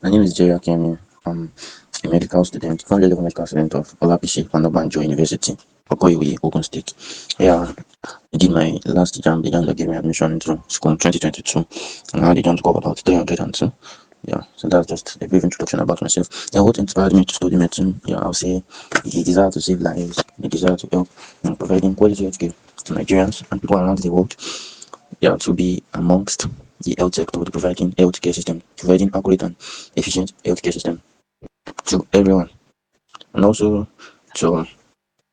My name is Jerry Akemi. I'm a medical student, currently level medical student of Olapishi Panabanjo University, Okoiwi, Ogun State. Yeah, I did my last JAMB, the JAMB that gave me admission into school in 2022, and I had the JAMB score of about 302. Yeah, so that's just a brief introduction about myself. Yeah, what inspired me to study medicine? Yeah, I'll say the desire to save lives, the desire to help in providing quality healthcare to Nigerians and people around the world. Yeah, to be amongst the health sector, the providing healthcare system, providing accurate and efficient healthcare system to everyone. And also to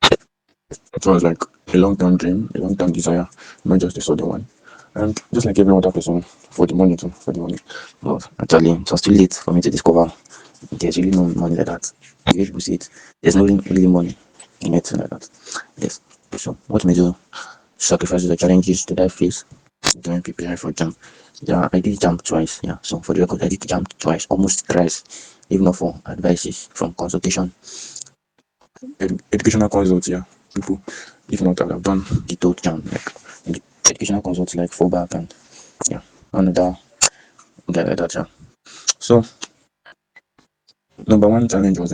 it was like a long term dream, a long term desire, not just a sudden one. And just like every other person, for the money too, for the money. But actually it was too late for me to discover there's really no money like that. The way people see it, there's no really money in medicine like that. Yes. So what major sacrifices or challenges did I face during preparing for jump? Yeah, I did jump twice. Yeah, so for the record, I did jump twice, almost thrice, even not for advices from consultation, educational consults. Yeah, people, if not, I would have done the total jump, like educational consults like Fobac and yeah, another guy like that. Yeah. So number one challenge was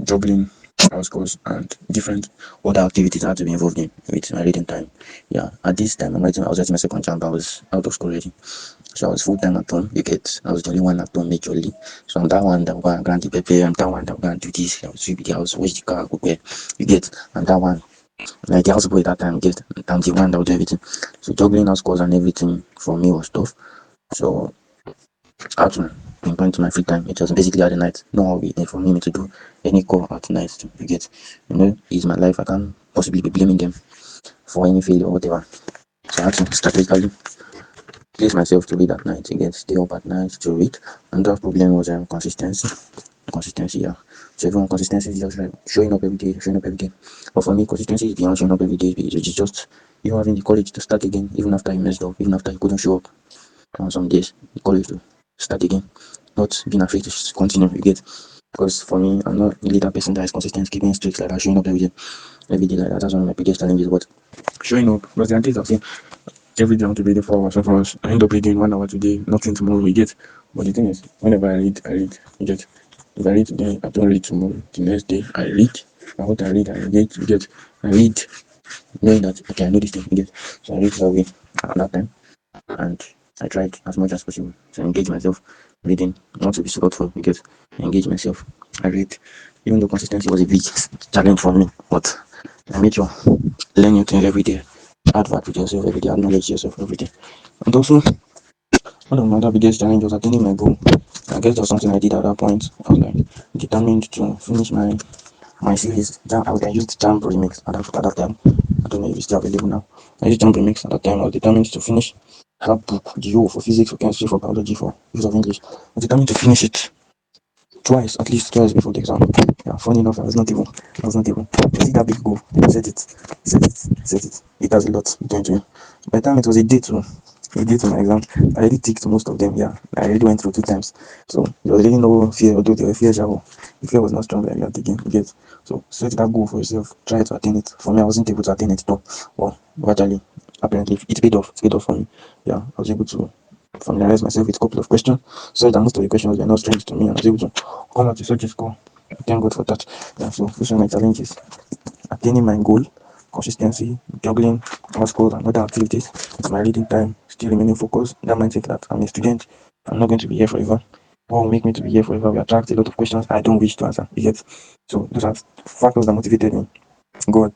juggling house course and different other activities I had to be involved in with my reading time. Yeah, at this time I was writing my second jump. I was out of school already. So I was full time at home. You get, I was the only one at home majorly. So I'm that one that will go and grant the paper. I'm that one that will go and do this. I will sweep the house, wash the car, cook where. You get, I'm that one. Like the house boy that time, get, I'm the one that will do everything. So juggling house calls and everything for me was tough. So I had to pinpoint to my free time. It was basically at the night. No way for me to do any call at night. You get, it's my life. I can't possibly be blaming them for any failure or whatever. So I had to strategically place myself to read at night, again, stay up at night to read. Another problem was consistency. Consistency, yeah. So everyone consistency is just like showing up every day, showing up every day. But for me, consistency is beyond showing up every day. It's just you having the courage to start again, even after you messed up, even after you couldn't show up on some days. The courage to start again, not being afraid to continue. You get, because for me, I'm not really that person that is consistent, keeping strict like that, showing up every day like that. That's one of my biggest challenges. But showing up, because there are days I've seen every day I want to be there 4 hours, 5 hours. I end up reading 1 hour today, nothing tomorrow. You get, but the thing is, whenever I read. You get, if I read today, I don't read tomorrow. The next day, I read. And what I read, I get. You get, I read, knowing that okay, I know this thing. You get, so I read that way at that time, and I tried as much as possible to engage myself reading, not to be slothful. You get, engage myself. I read, even though consistency was a big challenge for me, but I made sure learn new things every day. Add value to yourself every day, acknowledge yourself every day. And also, one of my other biggest challenges was attaining my goal. I guess that's something I did at that point. I was like determined to finish my series. I used Jump Remix at that time. I don't know if it's still available now. I used Jump Remix at that time. I was determined to finish that book, the whole for physics, for chemistry, for biology, for use of English. I was determined to finish it twice, at least twice before the exam. Yeah, funny enough, I was not able. See that big goal, set it. It has a lot going to you. By the time it was a day to my exam, I already ticked most of them. Yeah, I already went through 2 times. So there was really no fear, although there were fear shower. The fear was not strong like that again. You get, so set that goal for yourself, try to attain it. For me, I wasn't able to attain it at all. Well, gradually, apparently, it paid off. It paid off for me. Yeah, I was able to familiarize myself with a couple of questions, so that most of the questions were not strange to me, and I was able to come out with such a score. Thank God for that. Yeah, so those are my challenges. Attaining my goal, consistency, juggling our schools and other activities, my reading time, still remaining focused. That mindset that I'm a student, I'm not going to be here forever. What will make me to be here forever will attract a lot of questions I don't wish to answer. You get? So those are factors that motivated me. God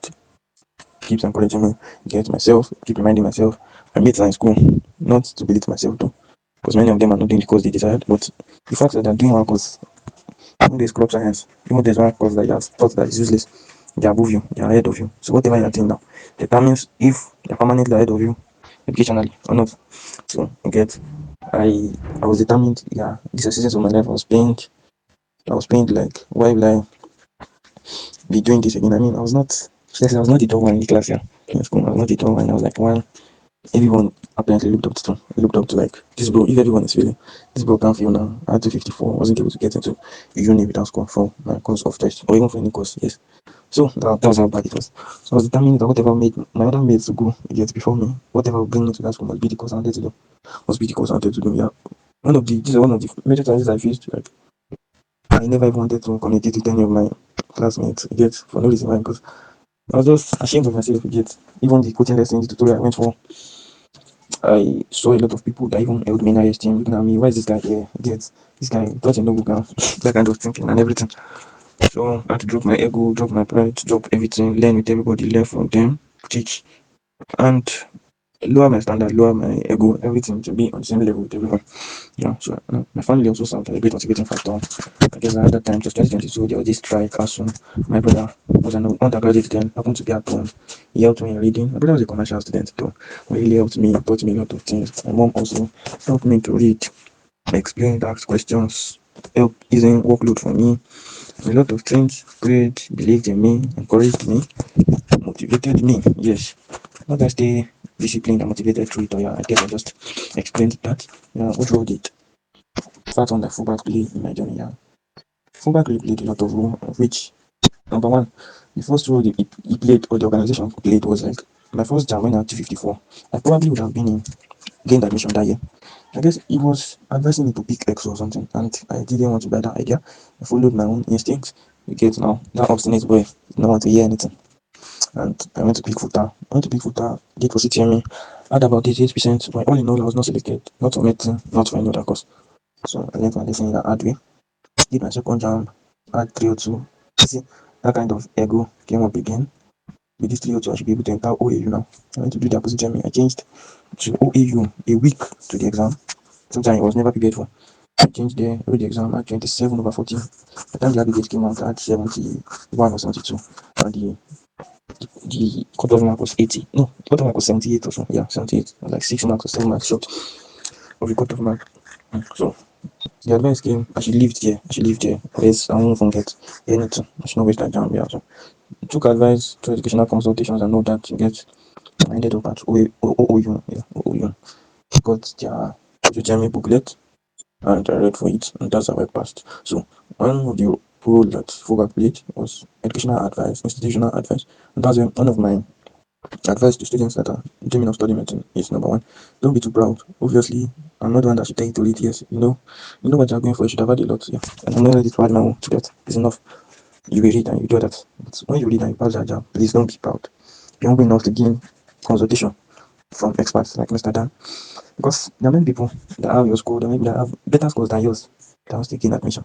keeps encouraging me, get myself, keep reminding myself. I mates are in school, not to belittle myself though, because many of them are not doing the course they desired, but the fact that they're doing one course, even there's crop science, even there's one course that you have thought that is useless, they're above you, they're ahead of you. So whatever you're doing now determines if they're permanently ahead of you educationally or not. So you get, I I was determined, yeah, this assistance of my life I was pained like, why will I be doing this again? I mean, I was not the top one in the class, yeah. In school, I was not the top one. I was like one everyone apparently looked up to like this bro. If everyone is failing, this bro can't fail now. I had 254, wasn't able to get into a uni without score for my course of choice or even for any course. Yes, so that was how bad it was. So I was determined that whatever made my other mates to go get before me, whatever would bring me to that school must be the course I wanted to do. Must be the course I wanted to do. Yeah, These are one of the major challenges I faced. Like I never even wanted to communicate with any of my classmates. You get for no reason why, because I was just ashamed of myself. You get even the coaching lessons, the tutorial I went for. I saw a lot of people that even held me in high esteem, looking at me. Why is this guy here? Get this guy got a noble now, that kind of thinking and everything. So I had to drop my ego, drop my pride, drop everything, learn with everybody, learn from them, teach, and lower my standard, lower my ego, everything to be on the same level with everyone. Yeah, so my family also served as a great motivating factor. I guess at that time, just 2022, there was this strike as soon. My brother was an undergraduate then, happened to be at home. He helped me in reading. My brother was a commercial student, though. He really helped me, taught me a lot of things. My mom also helped me to read, explain, ask questions, help easing workload for me. A lot of things, prayed, believed in me, encouraged me, motivated me. Yes, not that stay disciplined and motivated through it, or yeah, I guess I just explained that. Yeah, what role did start on the fullback play in my journey? Yeah, fullback really played a lot of role, of which number one, the first role he played or the organization played was like my first jam when I was 254. I probably would have been in gained admission that year. I guess he was advising me to pick X or something, and I didn't want to buy that idea. I followed my own instincts. You get now that obstinate boy, did not want to hear anything. And I went to pick footer. I went to pick footer, did for CTME, had about 88%, but all in all, I was not selected, not for medicine, not for any other course. So I learned my lesson in that hard way. Did my second jam, had 302. See, that kind of ego came up again. With this 302, I should be able to enter OAU now. I went to do the opposite journey. I changed to OAU a week to the exam, something I was never prepared for. I changed there, wrote the exam at 27 over 14. By the time the aggregate came out, I had 71 or 72. And the cutoff mark was 80. No, cutoff mark was 78 or so. Yeah, 78. Like 6 marks or 7 marks short of the cutoff mark. So the advice came, I should leave there. I should leave there. Yes, I won't forget anything. I should not waste that jam. Yeah, so I took advice to educational consultations and all that. You get, I ended up at OOU. Yeah, OOU. Got their JAMB booklet and I read for it, and that's how I passed. So one of the role that Fobac played was educational advice, institutional advice, and that's one of my advice to students that are dreaming of studying medicine is number one, don't be too proud. Obviously, I'm not the one that should tell you to read. Yes, you know what you're going for. You should have had a lot. Yeah, and I'm not ready to add my own to that. It's enough. You will read and you do that. But when you read and you pass that job, please don't be proud. Be humble enough to gain consultation from experts like Mr. Dan, because there are many people that have your score, that maybe that have better scores than yours, that are still gain admission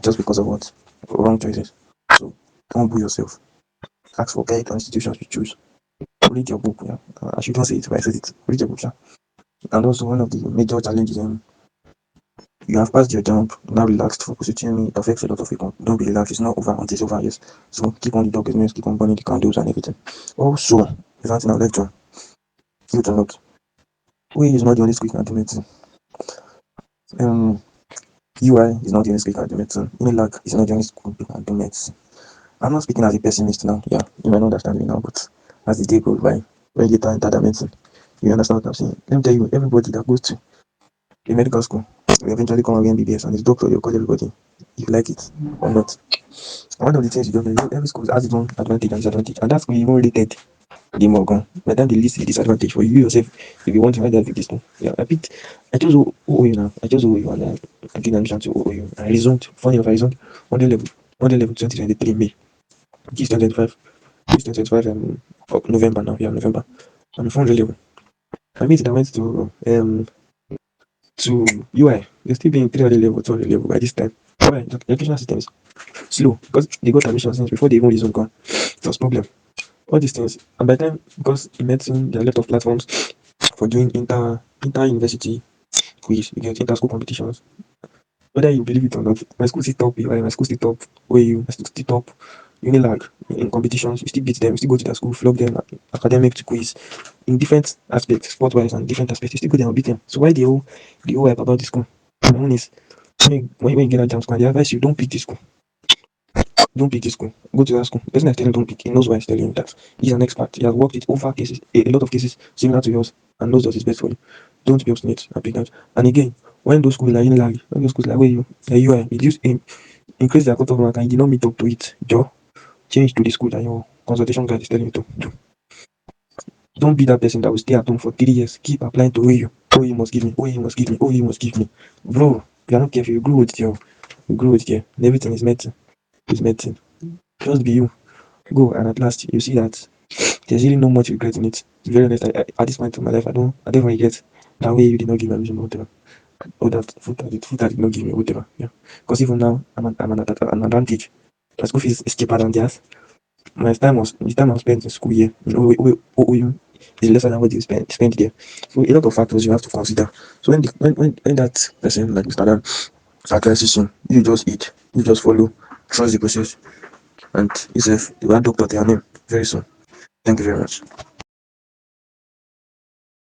just because of what wrong choices. So humble yourself. Ask for guide on institutions you choose. Read your book. Yeah, I shouldn't say it, but I said it. Read your book. Yeah. And also one of the major challenges, you have passed your jump, now relaxed, focus your me. It affects a lot of people. Don't be relaxed, it's not over until it's over, yes. So keep on the documents, keep on burning the candles and everything. Also, there's something I would like to you to note. OA is not the only school you can do medicine. UI is not the only school you can do medicine. Unilag is not the only school you can do medicine. I'm not speaking as a pessimist now, yeah, you might not understand me now, but as the day goes by, when you enter that medicine, you understand what I'm saying. Let me tell you, everybody that goes to a medical school will eventually come again BBS, and his doctor will call everybody if you like it or not. One of the things you don't know, every school has its own advantage and disadvantage, and that's why you even rated the more gone. By the time they list the disadvantage for you yourself, if you want to, write that pick this one. Yeah, I chose OOU now. I chose OOU and I did admission to OOU. I resumed, funny enough, I resumed 100 level 2023 May. This 2025, this 2025 November now, yeah, November. I'm 400 level. I made it, I went to UI. They're still being 300 level, 200 level by this time. Why? The educational system is slow because they got admission since before they even resumed gone. It was problem. All these things. And by the time, because in medicine, there are a lot of platforms for doing inter university quiz, you get inter school competitions. Whether you believe it or not, my school still top UI, my school still top OAU, my school still top Unilag in competitions. You still beat them, you still go to their school, flog them academic to quiz in different aspects, sport wise and different aspects. You still go there and beat them. So why the whole hype about this school? My own is when you get a jam school, they advise you don't pick this school. Don't pick this school. Go to that school. The person that's telling you don't pick, he knows why he's telling you that. He's an expert. He has worked it over cases, a lot of cases similar to yours, and knows what is best for you. Don't be obstinate and pick that. And again, when those schools like Unilag, when those schools like where you are, reduce increase their cut off rank and you did not meet up to it, Joe, change to the school that your consultation guide is telling you to do. Don't be that person that will stay at home for 3 years, keep applying to OU. OU must give me, OU must give me, OU must give me. Bro, if you're not careful, you grow with care. You grow with care. And everything is medicine. It's medicine. Just be you. Go, and at last you see that there's really no much regret in it. To be very honest, at this point in my life, I don't even regret that way you did not give me admission or whatever. Or that food that did not give me whatever. Yeah. Because even now I'm an advantage. My school fees is cheaper than theirs. The time I spent in school here in OU is lesser than what you spent there. So a lot of factors you have to consider. So when that person like Mr. Dan advises you, you just eat, you just follow, trust the process, and yourself you add doctor to your name very soon. Thank you very much.